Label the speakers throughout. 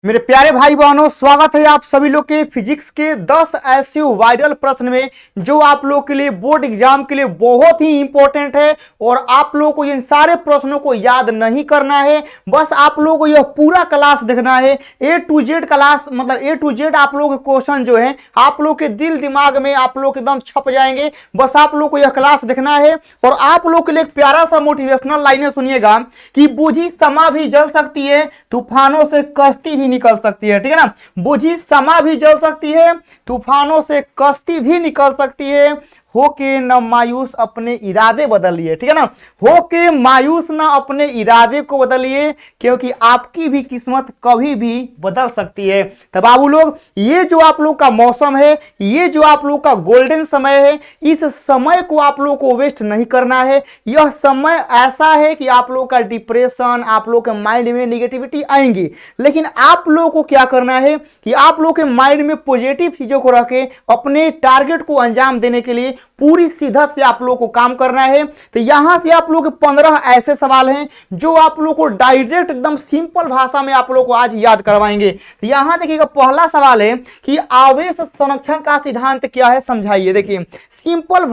Speaker 1: मेरे प्यारे भाई बहनों, स्वागत है आप सभी लोग के फिजिक्स के 10 ऐसे वायरल प्रश्न में जो आप लोग के लिए बोर्ड एग्जाम के लिए बहुत ही इंपॉर्टेंट है। और आप लोगों को इन सारे प्रश्नों को याद नहीं करना है, बस आप लोगों को यह पूरा क्लास देखना है। ए टू जेड क्लास, मतलब ए टू जेड आप लोग के क्वेश्चन जो है आप लोग के दिल दिमाग में आप लोग एकदम छप जाएंगे। बस आप लोग को यह क्लास देखना है। और आप लोग के लिए एक प्यारा सा मोटिवेशनल लाइनें सुनिएगा कि बूझी समा भी जल सकती है, तूफानों से कश्ती भी निकल सकती है। ठीक है ना, बूझी समा भी जल सकती है, तूफानों से कश्ती भी निकल सकती है। होके न मायूस अपने इरादे बदलिए। ठीक है ना, होके मायूस न अपने इरादे को बदलिए, क्योंकि आपकी भी किस्मत कभी भी बदल सकती है। तब बाबू लोग, ये जो आप लोग का मौसम है, ये जो आप लोग का गोल्डन समय है, इस समय को आप लोग को वेस्ट नहीं करना है। यह समय ऐसा है कि आप लोग का डिप्रेशन, आप लोग के माइंड में निगेटिविटी आएंगी, लेकिन आप लोग को क्या करना है कि आप लोग के माइंड में पॉजिटिव चीजों को रख के अपने टारगेट को अंजाम देने के लिए पूरी शिद्दत से आप लोग को काम करना है। तो यहां से आप लोग के 15 ऐसे सवाल हैं जो आप लोग को डायरेक्ट एकदम सिंपल भाषा में आप लोग को आज याद करवाएंगे। तो यहां देखिएगा, पहला सवाल है कि आवेश संरक्षण का सिद्धांत क्या है, समझाइए। देखिए सिंपल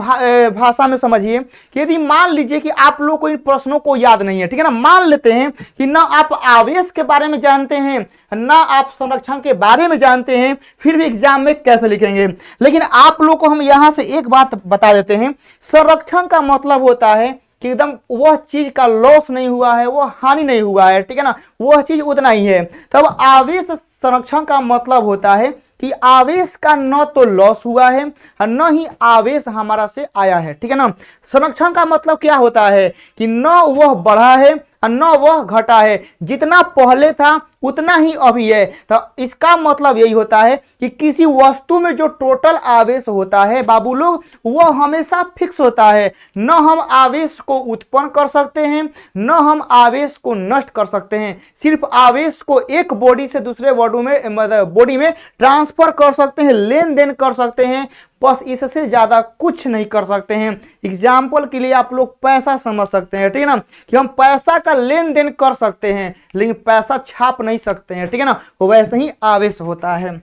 Speaker 1: भाषा में समझिए कि यदि मान लीजिए कि आप लोग को इन प्रश्नों को याद नहीं है, ठीक है ना, मान लेते हैं कि ना आप आवेश के बारे में जानते हैं ना आप संरक्षण के बारे में जानते हैं, फिर भी एग्जाम में कैसे लिखेंगे। लेकिन आप लोग को हम यहां से एक बात बता देते हैं, संरक्षण का मतलब होता है कि एकदम वह चीज का लॉस नहीं हुआ है, वह हानि नहीं हुआ है। ठीक है ना, वह चीज उतना ही है। तब आवेश संरक्षण का मतलब होता है कि आवेश का न तो लॉस हुआ है और न ही आवेश हमारा से आया है। ठीक है ना, संरक्षण का मतलब क्या होता है कि न वह बढ़ा है और न वह घटा है, जितना पहले था उतना ही अभी है। तो इसका मतलब यही होता है कि किसी वस्तु में जो टोटल आवेश होता है बाबू लोग, वह हमेशा फिक्स होता है। न हम आवेश को उत्पन्न कर सकते हैं, न हम आवेश को नष्ट कर सकते हैं। सिर्फ आवेश को एक बॉडी से दूसरे बॉडी में ट्रांसफर कर सकते हैं, लेन देन कर सकते हैं, बस इससे ज्यादा कुछ नहीं कर सकते हैं। एग्जाम्पल के लिए आप लोग पैसा समझ सकते हैं, ठीक है ना, कि हम पैसा का लेन देन कर सकते हैं लेकिन पैसा छाप नहीं सकते हैं। ठीक है ना, वैसे ही आवेश होता है।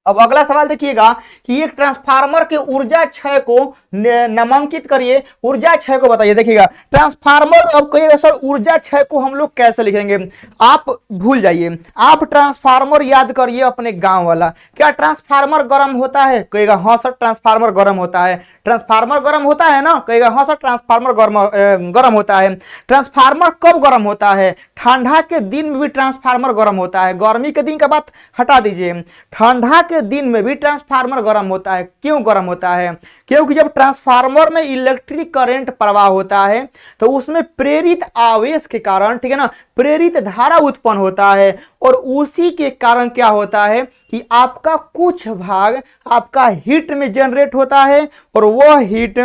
Speaker 1: अब अगला सवाल देखिएगा कि एक ट्रांसफार्मर के ऊर्जा क्षय को नामांकित करिए, ऊर्जा क्षय को बताइए। देखिएगा ट्रांसफार्मर, अब कहिएगा सर ऊर्जा क्षय को हम लोग कैसे लिखेंगे, आप भूल जाइए, आप ट्रांसफार्मर याद करिए अपने गांव वाला। क्या ट्रांसफार्मर गर्म होता है, कहिएगा हाँ सर ट्रांसफार्मर गर्म होता है। ट्रांसफार्मर गर्म होता है ना, कहेगा हाँ सर ट्रांसफार्मर गर्म होता है। ट्रांसफार्मर कब गर्म होता है, ठंडा के दिन में भी ट्रांसफार्मर गर्म होता है। गर्मी के दिन का बात हटा दीजिए, ठंडा के दिन में भी ट्रांसफार्मर गर्म होता है। क्यों गर्म होता है, क्योंकि जब ट्रांसफार्मर में इलेक्ट्रिक करंट प्रवाह होता है तो उसमें प्रेरित आवेश के कारण, ठीक है ना, प्रेरित धारा उत्पन्न होता है। और उसी के कारण क्या होता है कि आपका कुछ भाग आपका हीट में जनरेट होता है और वह हीट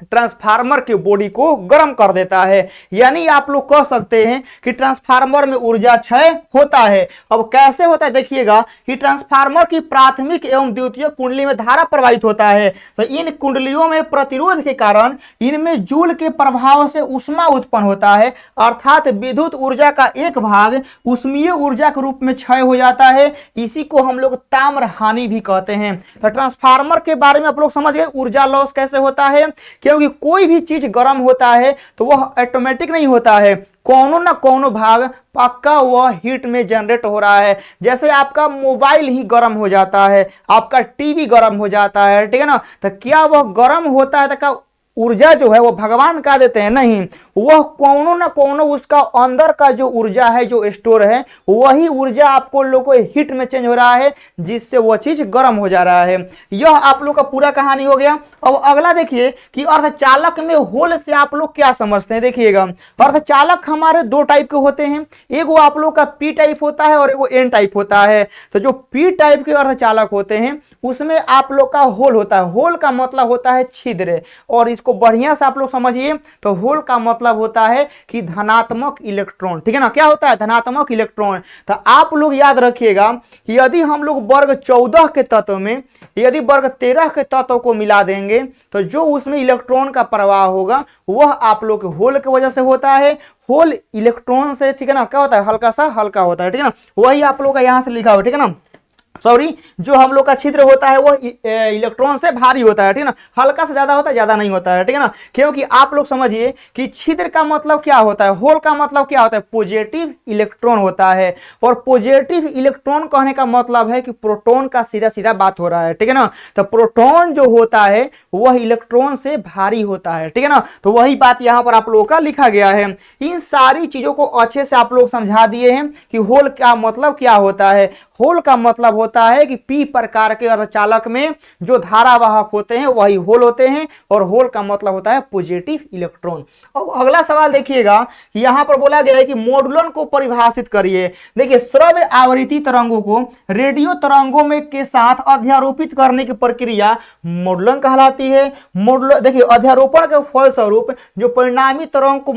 Speaker 1: ट्रांसफार्मर की बॉडी को गर्म कर देता है। यानी आप लोग कह सकते हैं कि ट्रांसफार्मर में ऊर्जा क्षय होता है। अब कैसे होता है, देखिएगा कि ट्रांसफार्मर की प्राथमिक एवं द्वितीयक कुंडली में धारा प्रवाहित होता है, तो इन कुंडलियों में प्रतिरोध के कारण इनमें जूल के प्रभाव से ऊष्मा उत्पन्न होता है, अर्थात विद्युत ऊर्जा का एक भाग ऊष्मीय ऊर्जा के रूप में क्षय हो जाता है। इसी को हम लोग ताम्र हानि भी कहते हैं। तो ट्रांसफार्मर के बारे में आप लोग समझ गए ऊर्जा लॉस कैसे होता है, क्योंकि कोई भी चीज गर्म होता है तो वह ऑटोमेटिक नहीं होता है, कोनो ना कोनो भाग पक्का वह हीट में जनरेट हो रहा है। जैसे आपका मोबाइल ही गर्म हो जाता है, आपका टीवी गर्म हो जाता है, ठीक है ना, तो क्या वह गर्म होता है तो क्या ऊर्जा जो है वो भगवान का देते हैं, नहीं, वह कोनो ना कोनो उसका अंदर का जो ऊर्जा है, जो स्टोर है, वही ऊर्जा आपको लोग को हीट में चेंज हो रहा है, जिससे वो चीज गर्म हो जा रहा है। यह आप लोग का पूरा कहानी हो गया। अब अगला देखिए कि अर्धचालक में होल से आप लोग क्या समझते हैं। देखिएगा अर्धचालक हमारे दो टाइप के होते हैं, एगो आप लोग का पी टाइप होता है और एगो एन टाइप होता है। तो जो पी टाइप के अर्धचालक होते हैं उसमें आप लोग का होल होता है, होल का मतलब होता है छिद्र, और इसको इसको बढ़िया से आप लोग समझिए। तो होल का मतलब होता है कि धनात्मक इलेक्ट्रॉन, ठीक है ना, क्या होता है धनात्मक इलेक्ट्रॉन। तो आप लोग याद रखिएगा कि यदि हम लोग वर्ग 14 के तत्व में यदि वर्ग 13 के तत्व को मिला देंगे तो जो उसमें इलेक्ट्रॉन का प्रवाह होगा वह आप लोग के होल की वजह से होता है। होल इलेक्ट्रॉन से, ठीक है ना, क्या होता है हल्का सा हल्का होता है, ठीक है ना, वही आप लोग का यहां से लिखा हो, ठीक है ना। सॉरी, जो हम लोग का छिद्र होता है वो इलेक्ट्रॉन से भारी होता है, ठीक है ना, हल्का से ज्यादा होता है, ज्यादा नहीं होता है, ठीक है ना। क्योंकि आप लोग समझिए कि छिद्र का मतलब क्या होता है, होल का मतलब क्या होता है, पॉजिटिव इलेक्ट्रॉन होता है। और पॉजिटिव इलेक्ट्रॉन कहने का मतलब है कि प्रोटॉन का सीधा सीधा बात हो रहा है, ठीक है ना। तो प्रोटॉन जो होता है वह इलेक्ट्रॉन से भारी होता है, ठीक है ना। तो वही बात यहां पर आप लोगों का लिखा गया है। इन सारी चीजों को अच्छे से आप लोग समझा दिए हैं कि होल का मतलब क्या होता है। होल का मतलब होता है कि पी प्रकार के अर्धचालक में जो धारावाहक होते हैं वही होल होते हैं, और होल का मतलब होता है पॉजिटिव इलेक्ट्रॉन। अब अगला सवाल देखिएगा कि यहां पर बोला गया है कि मॉडुलन को परिभाषित करिए। देखिए, श्रव्य आवृत्ति तरंगों को रेडियो तरंगों में के साथ अध्यारोपित करने की प्रक्रिया मॉडुलन कहलाती है। मॉडुलन, देखिए, अध्यारोपण के फलस्वरूप जो परिणामी तरंग को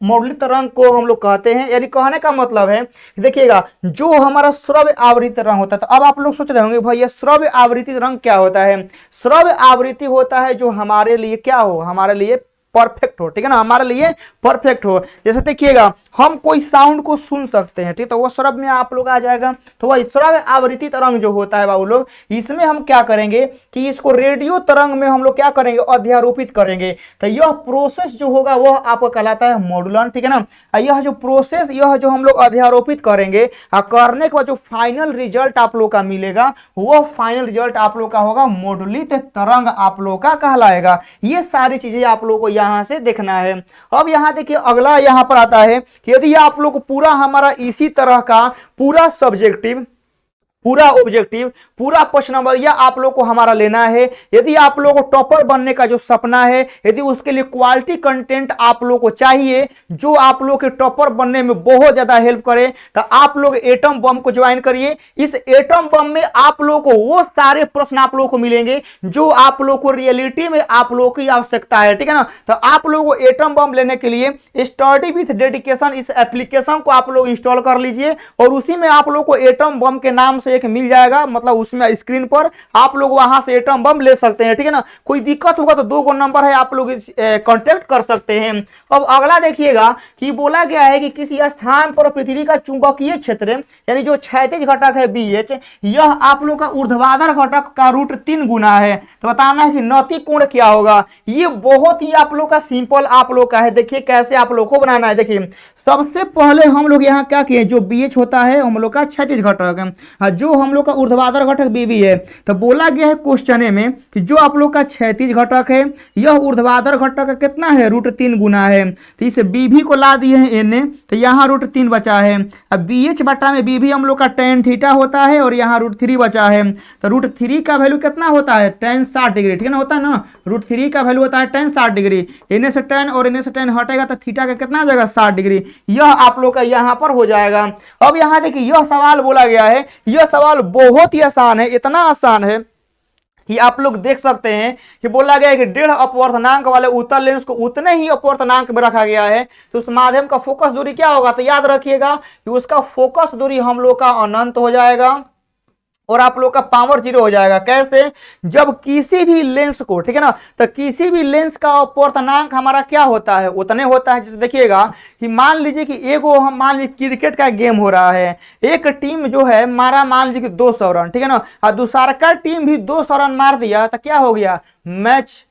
Speaker 1: मॉडुलन तरंग को हम लोग कहते हैं। यानी कहने का मतलब है, देखिएगा, जो हमारा श्रव्य आवृत्ति तरंग होता है। तो अब आप लोग सोच रहे होंगे भाई ये श्रव्य आवृत्ति तरंग क्या होता है। श्रव्य आवृत्ति होता है जो हमारे लिए क्या हो, हमारे लिए परफेक्ट हो, ठीक है ना, हमारे लिए परफेक्ट हो। जैसे देखिएगा, हम कोई साउंड को सुन सकते हैं, ठीक, तो वो श्रव्य में आप लोग आ जाएगा। तो वही श्रव्य आवृत्ति तरंग जो होता है बाबू लोग, इसमें हम क्या करेंगे कि इसको रेडियो तरंग में हम लोग क्या करेंगे, अध्यारोपित करेंगे। तो यह प्रोसेस जो होगा वह आपको कहलाता है मॉडुलन, ठीक है ना। यह जो प्रोसेस, यह जो हम लोग अध्यारोपित करेंगे, करने के बाद जो फाइनल रिजल्ट आप लोग का मिलेगा वह फाइनल रिजल्ट आप लोग का होगा मॉडुलित तरंग आप लोग का कहलाएगा। ये सारी चीजें आप लोग को यहां से देखना है। अब यहां देखिए, अगला यहां पर आता है कि यदि आप लोग पूरा हमारा इसी तरह का पूरा सब्जेक्टिव, पूरा ऑब्जेक्टिव, पूरा क्वेश्चन नंबर यह आप लोग को हमारा लेना है। यदि आप लोग को टॉपर बनने का जो सपना है, यदि उसके लिए क्वालिटी कंटेंट आप लोग को चाहिए जो आप लोग के टॉपर बनने में बहुत ज्यादा हेल्प करे, तो आप लोग एटम बम को ज्वाइन करिए। इस एटम बम में आप लोग को वो सारे प्रश्न आप लोग को मिलेंगे जो आप लोग को रियलिटी में आप लोग की आवश्यकता है, ठीक है ना। तो आप लोग को एटम बम लेने के लिए स्टडी विथ डेडिकेशन इस एप्लीकेशन को आप लोग इंस्टॉल कर लीजिए, और उसी में आप लोग को एटम बम के नाम से एक मिल जाएगा, मतलब उसमें स्क्रीन पर आप लोग वहां से एटम बम ले सकते हैं, ठीक है ना। कोई दिक्कत होगा तो 2 नंबर है, आप लोग कांटेक्ट कर सकते हैं। अब अगला देखिएगा कि बोला गया है कि किसी स्थान पर पृथ्वी का चुंबकीय क्षेत्र यानी जो क्षैतिज घटक है BH, यह आप लोग का ऊर्ध्वाधर घटक का √3 गुना है। तो बताना है कि नति कोण क्या होगा। ये बहुत ही आप लोग का सिंपल आप लोग का है। देखिए कैसे आप लोग को बनाना है। देखिए, सबसे पहले हम लोग यहाँ क्या किए, जो BH होता है हम लोग का क्षैतिज घटक, जो हम लोग का ऊर्ध्वाधर घटक BB है। तो बोला गया है क्वेश्चन में कि जो आप लोग का क्षैतिज घटक है यह ऊर्ध्वाधर घटक का कितना है, √3 गुना है। तो इसे BB को ला दिए हैं एन, तो यहाँ √3 बचा है। अब BH बटा में BB हम लोग का tan थीटा होता है, और यहाँ √3 बचा है। तो √3 का वैल्यू कितना होता है, tan 60 डिग्री, ठीक है ना, होता है ना। √3 का वैल्यू होता है tan 60 डिग्री। एन से tan और एन से tan हटेगा तो थीटा का कितना आ जाएगा, 60 डिग्री। यह आप लोग का यहाँ पर हो जाएगा। अब यहाँ देखिए, यह सवाल बोला गया है, यह सवाल बहुत ही आसान है, इतना आसान है कि आप लोग देख सकते हैं कि बोला गया है कि 1.5 अपवर्तनांक वाले उत्तल लेंस को उतने ही अपवर्तनांक में रखा गया है, तो उस माध्यम का फोकस दूरी क्या होगा। तो याद रखिएगा कि उसका फोकस दूरी हम लोग का अनंत हो जाएगा, और आप लोग का पावर 0 हो जाएगा। कैसे, जब किसी भी लेंस को, ठीक है ना, तो किसी भी लेंस का अपवर्तनांक हमारा क्या होता है, उतने होता है। जैसे देखिएगा कि मान लीजिए कि एगो हम मान लीजिए क्रिकेट का गेम हो रहा है, एक टीम जो है मारा मान लीजिए कि 200 रन, ठीक है ना, और दूसरा का टीम भी 200 रन मार दिया, तो क्या हो गया, मैच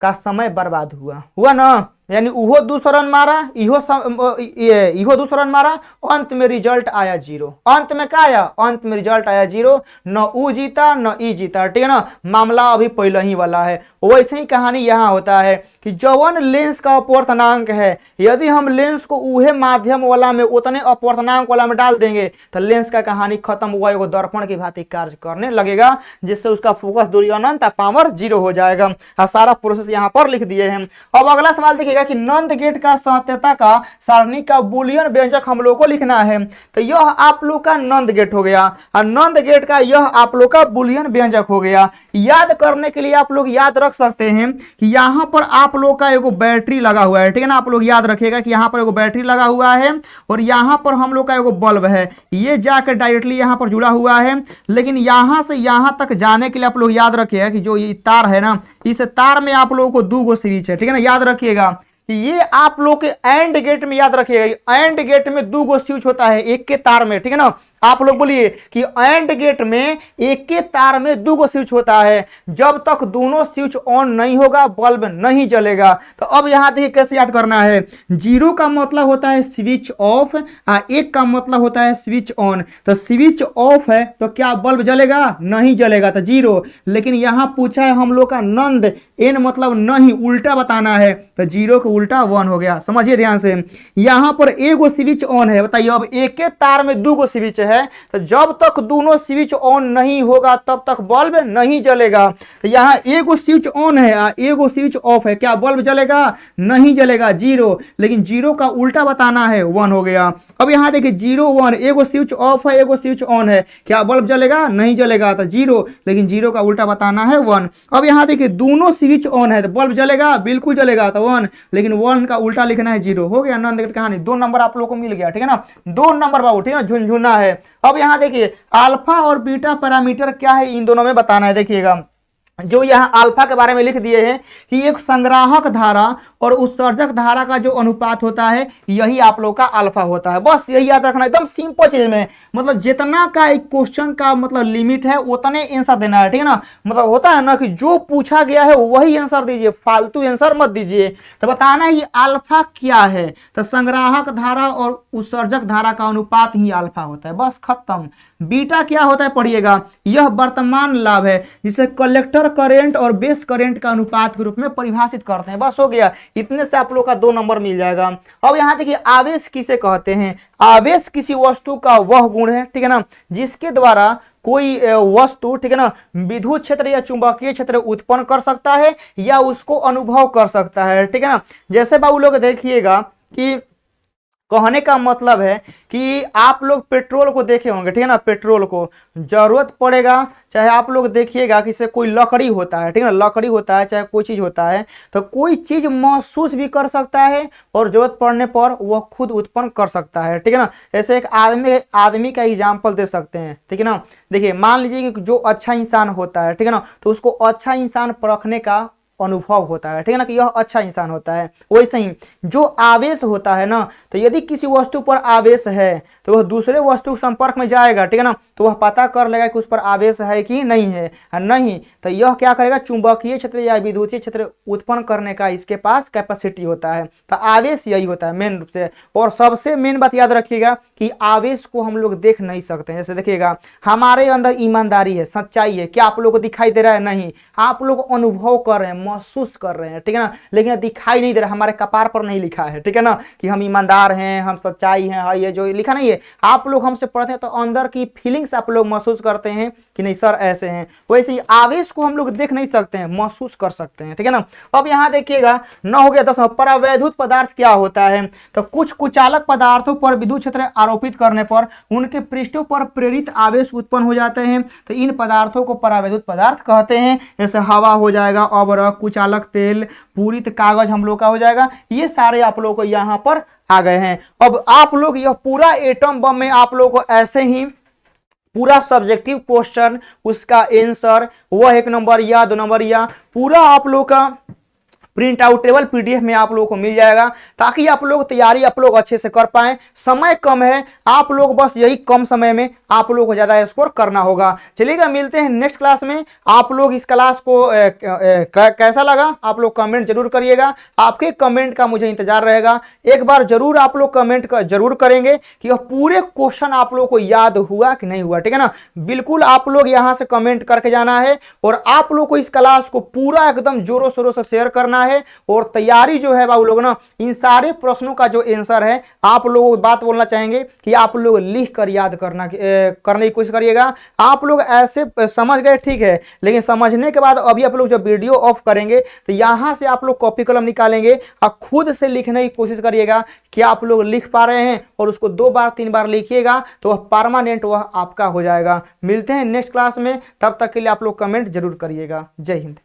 Speaker 1: का समय बर्बाद हुआ ना। यानी उहो 200 रन मारा, इहो 200 रन मारा, अंत में रिजल्ट आया 0। अंत में क्या आया, अंत में रिजल्ट आया 0। न ऊ जीता न ई जीता, ठीक है ना, मामला अभी पहले ही वाला है। वैसे ही कहानी यहाँ होता है कि जवन लेंस का अपवर्तनांक है, यदि हम लेंस को उहे माध्यम वाला में उतने अपवर्तनांक वाला में डाल देंगे तो लेंस का कहानी खत्म हुआ, एगो दर्पण की भांति कार्य करने लगेगा, जिससे उसका फोकस दूरी अनंत, पावर 0 हो जाएगा। सारा प्रोसेस यहाँ पर लिख दिए हैं। अब अगला सवाल देखिएगा देखिएगा कि नंद गेट का सत्यता का सारणी का बुलियन व्यंजक हम लोग को लिखना है। तो यह आप लोग का नंद गेट हो गया और नंद गेट का यह आप लोग का बुलियन व्यंजक हो गया। याद करने के लिए आप लोग याद रख सकते हैं कि यहां पर आप लोग का एगो बैटरी लगा हुआ है, ठीक है ना। आप लोग याद रखिएगा कि यहां पर एगो बैटरी लगा हुआ है और यहां पर हम लोग का एगो बल्ब है, ये जाकर डायरेक्टली यहां पर जुड़ा हुआ है। लेकिन यहां से यहां तक जाने के लिए आप लोग याद रखिएगा कि जो ये तार है ना, इस तार में आप लोगों को 2 गो स्विच है, ठीक है ना। याद रखिएगा कि ये आप लोग के एंड गेट में याद रखिएगा, एंड गेट में 2 गो स्विच होता है एक के तार में, ठीक है ना। आप लोग बोलिए कि एंड गेट में एक के तार में 2 गो स्विच होता है। जब तक दोनों स्विच ऑन नहीं होगा बल्ब नहीं जलेगा। तो अब यहां देखिए कैसे याद करना है। 0 का मतलब होता है स्विच ऑफ और 1 का मतलब होता है स्विच ऑन। तो स्विच ऑफ है तो क्या बल्ब जलेगा? नहीं जलेगा, तो 0। लेकिन यहां पूछा है हम लोग का नंद, एन मतलब नहीं, उल्टा बताना है, तो 0 का उल्टा 1 हो गया। समझिए ध्यान से, यहां पर एगो स्विच ऑन है। बताइए अब एक के तार में 2 गो स्विच है, तो जब तक दोनों स्विच ऑन नहीं होगा तब तक बल्ब नहीं जलेगा। तो यहाँ एगो स्विच ऑन है, एगो स्विच ऑफ है, क्या बल्ब जलेगा? नहीं जलेगा, 0। लेकिन 0 का उल्टा बताना है, 1 हो गया। अब यहाँ देखिए 0 1, एगो स्विच ऑफ है एगो स्विच ऑन है, क्या बल्ब जलेगा? नहीं जलेगा, तो 0। लेकिन 0 का उल्टा बताना है 1। अब यहाँ देखिए दोनों स्विच ऑन है तो बल्ब जलेगा? बिल्कुल जलेगा, तो 1। लेकिन 1 का उल्टा लिखना है 0। हो गया नंद गेट कहानी। 2 नंबर आप लोगों को मिल गया, ठीक है ना। 2 नंबर बाबू, ठीक है ना, झुनझुना है। अब यहां देखिए अल्फा और बीटा पैरामीटर क्या है, इन दोनों में बताना है। देखिएगा जो यहाँ अल्फा के बारे में लिख दिए हैं कि एक संग्राहक धारा और उत्सर्जक धारा का जो अनुपात होता है यही आप लोग का अल्फा होता है। बस यही याद रखना, एकदम सिंपल चीज में, मतलब जितना का एक क्वेश्चन का मतलब लिमिट है उतने आंसर देना है, ठीक है ना। मतलब होता है ना कि जो पूछा गया है वही आंसर दीजिए, फालतू आंसर मत दीजिए। तो बताना है कि अल्फा क्या है, तो संग्राहक धारा और उत्सर्जक धारा का अनुपात ही अल्फा होता है, बस खत्म। बीटा क्या होता है पढ़िएगा, यह वर्तमान लाभ है जिसे कलेक्टर करंट और बेस करंट का अनुपात के रूप में परिभाषित करते हैं। बस हो गया, इतने से आप लोग का 2 नंबर मिल जाएगा। अब यहां देखिए आवेश किसे कहते हैं। आवेश किसी वस्तु का वह गुण है, ठीक है ना, जिसके द्वारा कोई वस्तु, ठीक है ना, विद्युत क्षेत्र या चुंबकीय क्षेत्र उत्पन्न कर सकता है या उसको अनुभव कर सकता है, ठीक है ना। जैसे बाबू लोग देखिएगा कि कहने का मतलब है कि आप लोग पेट्रोल को देखे होंगे, ठीक है ना, पेट्रोल को जरूरत पड़ेगा, चाहे आप लोग देखिएगा कि से कोई लकड़ी होता है, ठीक है ना, लकड़ी होता है, चाहे कोई चीज होता है, तो कोई चीज महसूस भी कर सकता है और जरूरत पड़ने पर वह खुद उत्पन्न कर सकता है, ठीक है ना। ऐसे एक आदमी का एग्जाम्पल दे सकते हैं, ठीक है ना। देखिए मान लीजिए कि जो अच्छा इंसान होता है, ठीक है ना, तो उसको अच्छा इंसान परखने का अनुभव होता है, ठीक है ना, कि यह अच्छा इंसान होता है। वैसे ही जो आवेश होता है ना, तो यदि किसी वस्तु पर आवेश है तो वह दूसरे वस्तु के संपर्क में जाएगा, ठीक है ना, तो वह पता कर लेगा कि उस पर आवेश है कि नहीं है। नहीं तो यह क्या करेगा, चुंबकीय क्षेत्र या विद्युतीय क्षेत्र उत्पन्न करने का इसके पास कैपेसिटी होता है। तो आवेश यही होता है मेन रूप से। और सबसे मेन बात याद रखिएगा कि आवेश को हम लोग देख नहीं सकते। जैसे देखिएगा हमारे अंदर ईमानदारी है, सच्चाई है, क्या आप लोग को दिखाई दे रहा है? नहीं, आप लोग अनुभव कर रहे हैं, महसूस कर रहे हैं, ठीक है ना, लेकिन दिखाई नहीं दे रहा, हमारे कपार पर नहीं लिखा है, ठीक है ना, कि हम ईमानदार हैं, हम सच्चाई हैं, हाँ ये जो लिखा नहीं है। आप लोग हमसे पढ़ते हैं तो अंदर की फीलिंग्स आप लोग महसूस करते हैं कि नहीं सर ऐसे हैं। वैसे ही आवेश को हम लोग देख नहीं सकते हैं, महसूस कर सकते हैं, ठीक है ना। अब यहाँ देखिएगा 9 हो गया 10। परावैद्युत पदार्थ क्या होता है, तो कुछ कुचालक पदार्थों पर विद्युत क्षेत्र आरोपित करने पर उनके पृष्ठों पर प्रेरित आवेश उत्पन्न हो जाते हैं, तो इन पदार्थों को परावैद्युत पदार्थ कहते हैं। जैसे हवा हो जाएगा, अवरक, कुचालक तेल, पूरित कागज हम लोग का हो जाएगा। ये सारे आप लोग को यहाँ पर आ गए हैं। अब आप लोग यह पूरा एटम बम में आप लोग को ऐसे ही पूरा सब्जेक्टिव क्वेश्चन, उसका आंसर, वह 1 नंबर या 2 नंबर या पूरा आप लोग का प्रिंट आउटेबल पीडीएफ में आप लोगों को मिल जाएगा, ताकि आप लोग तैयारी आप लोग अच्छे से कर पाएं। समय कम है, आप लोग बस यही कम समय में आप लोगों को ज्यादा स्कोर करना होगा। चलिएगा मिलते हैं नेक्स्ट क्लास में। आप लोग इस क्लास को कैसा लगा आप लोग कमेंट जरूर करिएगा, आपके कमेंट का मुझे इंतजार रहेगा। एक बार जरूर आप लोग कमेंट जरूर करेंगे कि पूरे क्वेश्चन आप लोग को याद हुआ कि नहीं हुआ, ठीक है ना। बिल्कुल आप लोग यहाँ से कमेंट करके जाना है और आप लोग को इस क्लास को पूरा एकदम जोरों शोरों से शेयर करना है। है और तैयारी जो है बाबू लोग ना, इन सारे प्रश्नों का जो आंसर है आप लोगों को बात बोलना चाहेंगे कि आप लोग लिख कर याद करने की कोशिश करिएगा। आप लोग ऐसे समझ गए ठीक है, लेकिन समझने के बाद अभी आप लोग जब वीडियो ऑफ करेंगे तो यहां से आप लोग कॉपी कलम निकालेंगे और खुद से लिखने की कोशिश करिएगा कि आप लोग लिख पा रहे हैं, और उसको 2 बार 3 बार लिखिएगा तो वह परमानेंट वह आपका हो जाएगा। मिलते हैं नेक्स्ट क्लास में, तब तक के लिए आप लोग कमेंट जरूर करिएगा। जय हिंद।